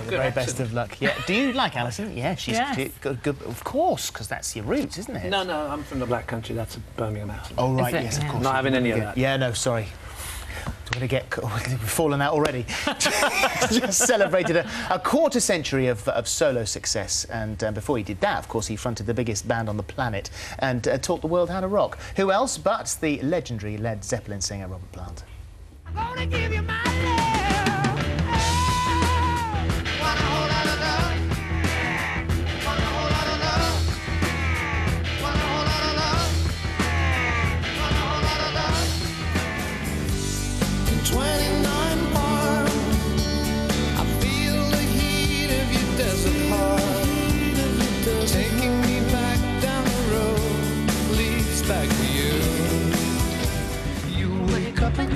the very best of luck. Yeah. Do you like Alison? Yeah, she's good, of course, because that's your roots, isn't it? No, I'm from the Black Country. That's a Birmingham accent. Oh, right, yes, of course. Not having any of that. Yeah, no, sorry. We're going to get fallen out already. Just celebrated a quarter century of solo success, and before he did that, of course, he fronted the biggest band on the planet and taught the world how to rock. Who else but the legendary Led Zeppelin singer Robert Plant? I'm gonna give you my love.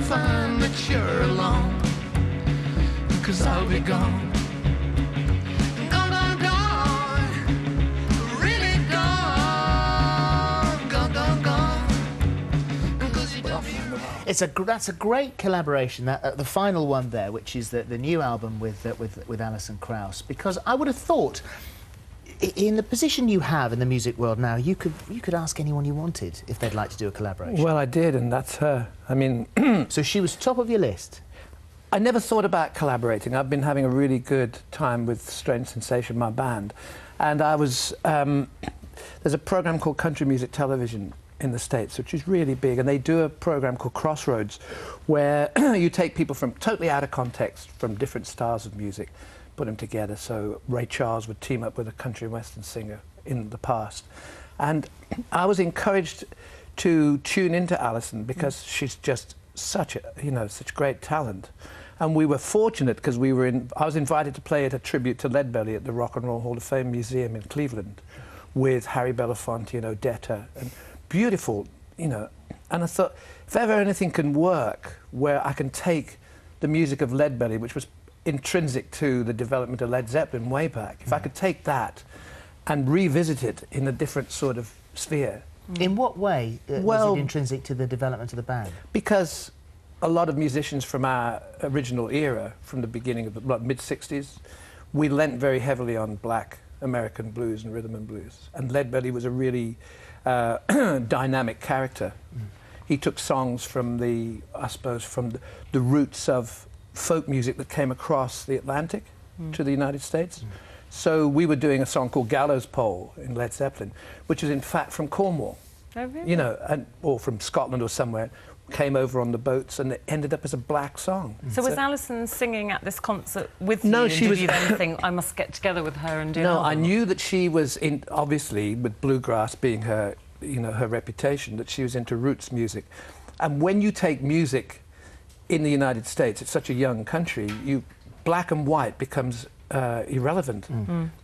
Find that you're alone, 'cause I'll be gone. Gone, really gone. That's a great collaboration. The final one there, which is the new album with Alison Krauss, because I would have thought, in the position you have in the music world now, you could ask anyone you wanted if they'd like to do a collaboration. Well, I did, and that's her. I mean... So she was top of your list? I never thought about collaborating. I've been having a really good time with Strange Sensation, my band. And I was... there's a program called Country Music Television in the States, which is really big, and they do a program called Crossroads, where you take people from totally out of context from different styles of music, put them together. So Ray Charles would team up with a country and western singer in the past. And I was encouraged to tune into Alison because she's just such great talent. And we were fortunate because I was invited to play at a tribute to Leadbelly at the Rock and Roll Hall of Fame Museum in Cleveland with Harry Belafonte and Odetta, and beautiful, and I thought, if ever anything can work where I can take the music of Leadbelly, which was intrinsic to the development of Led Zeppelin way back, if I could take that and revisit it in a different sort of sphere. In what way was it intrinsic to the development of the band? Because a lot of musicians from our original era, from the beginning of the mid-60s, we lent very heavily on black American blues and rhythm and blues. And Leadbelly was a really dynamic character. He took songs from the roots of folk music that came across the Atlantic to the United States. So we were doing a song called Gallows Pole in Led Zeppelin, which is in fact from Cornwall. Oh, really? Or from Scotland or somewhere, came over on the boats, and it ended up as a black song. So was Alison singing at this concert with you? No, did you then think, I must get together with her and do No, I knew that she was obviously, with bluegrass being her, her reputation, that she was into roots music. And when you take music in the United States, it's such a young country, black and white becomes irrelevant.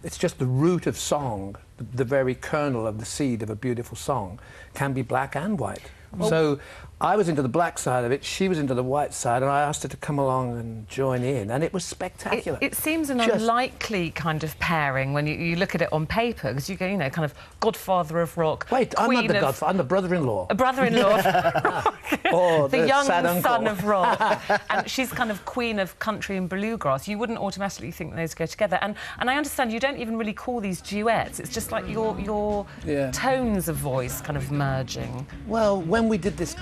It's just the root of song, the very kernel of the seed of a beautiful song can be black and white. Well, so I was into the black side of it, she was into the white side, and I asked her to come along and join in, and it was spectacular. It seems an unlikely kind of pairing when you look at it on paper, because you go, kind of godfather of rock. Wait, I'm not the godfather, I'm the brother-in-law. A brother-in-law of rock. Oh, the young son of rock. And she's kind of queen of country and bluegrass. You wouldn't automatically think those go together. And I understand you don't even really call these duets. It's just like your tones of voice kind of merging. Well, when we did this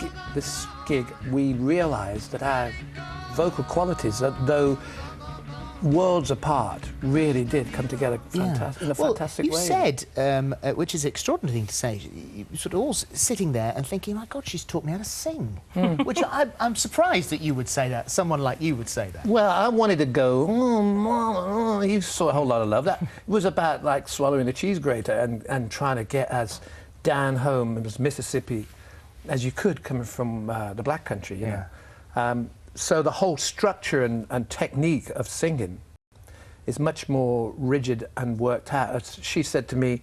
gig, we realised that our vocal qualities, though worlds apart, really did come together in a fantastic way. You said, which is an extraordinary thing to say, you sort of all sitting there and thinking, my God, she's taught me how to sing. Which I'm surprised that you would say that, someone like you would say that. Well, I wanted to go, Mama, you saw a whole lot of love. That was about like swallowing a cheese grater and trying to get as down home as Mississippi as you could, coming from the Black Country, you know. So the whole structure and technique of singing is much more rigid and worked out. As she said to me,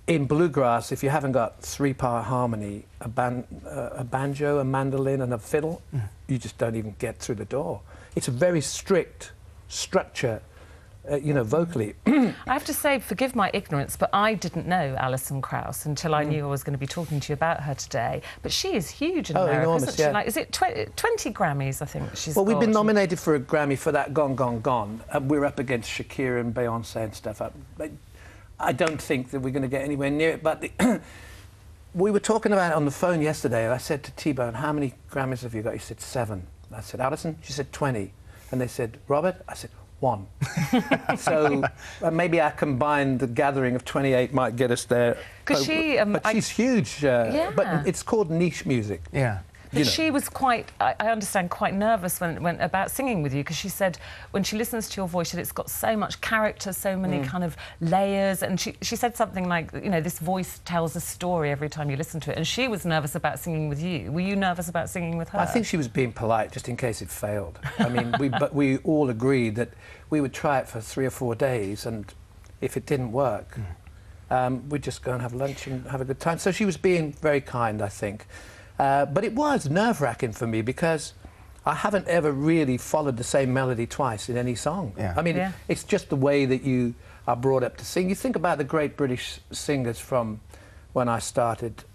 in bluegrass, if you haven't got three-part harmony, a banjo, a mandolin and a fiddle, you just don't even get through the door. It's a very strict structure you know, vocally. I have to say, forgive my ignorance, but I didn't know Alison Krauss until I knew I was going to be talking to you about her today. But she is huge in America, enormous, isn't she? yeah. Like, is it 20 Grammys, I think she's Well, we've been got? nominated for a Grammy for that Gone, Gone, Gone. We're up against Shakira and Beyonce and stuff. I don't think that we're going to get anywhere near it, but we were talking about it on the phone yesterday. I said to T-Bone, how many Grammys have you got? He said 7. I said, Alison? She said 20. And they said, Robert? I said, 1. So maybe our combined gathering of 28 might get us there. Because but she's huge. Yeah. But it's called niche music. Yeah. But she was quite, I understand, quite nervous when about singing with you, because she said when she listens to your voice that it's got so much character, so many kind of layers, and she said something like, you know, this voice tells a story every time you listen to it, and she was nervous about singing with you. Were you nervous about singing with her? I think she was being polite just in case it failed. I mean, but we all agreed that we would try it for 3 or 4 days, and if it didn't work, we'd just go and have lunch and have a good time. So she was being very kind, I think. But it was nerve-wracking for me because I haven't ever really followed the same melody twice in any song. Yeah. I mean, it's just the way that you are brought up to sing. You think about the great British singers from when I started,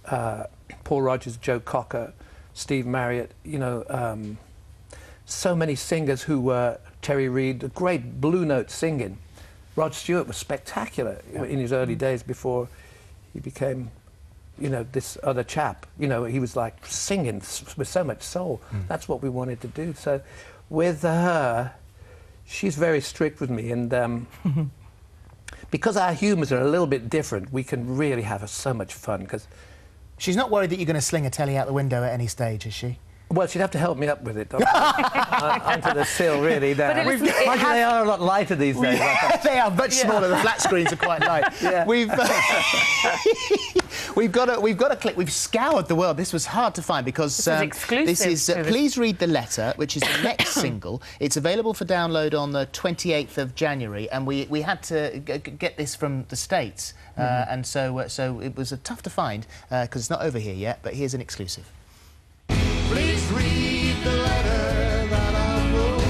Paul Rodgers, Joe Cocker, Steve Marriott, you know, so many singers who were, Terry Reid, the great blue note singing. Rod Stewart was spectacular in his early days before he became, you know, this other chap. You know, he was like singing with so much soul. That's what we wanted to do. So with her, she's very strict with me, and because our humours are a little bit different, we can really have so much fun. Because she's not worried that you're going to sling a telly out the window at any stage, is she? well, she'd have to help me up with it, onto the sill, really. Now. But They are a lot lighter these days. They are much smaller. The flat screens are quite light. Yeah. We've got a clip. We've scoured the world. This was hard to find because this is exclusive. This is Please Read the Letter, which is the next single. It's available for download on the 28th of January, and we had to get this from the States, and so it was tough to find because it's not over here yet. But here's an exclusive. Please read the letter that I wrote.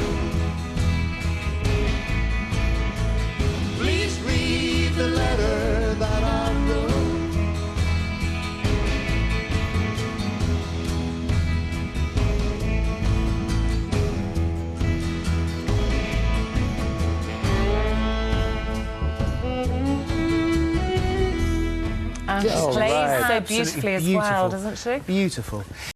Please read the letter that I wrote. And she plays so beautifully as well, doesn't she? Beautiful.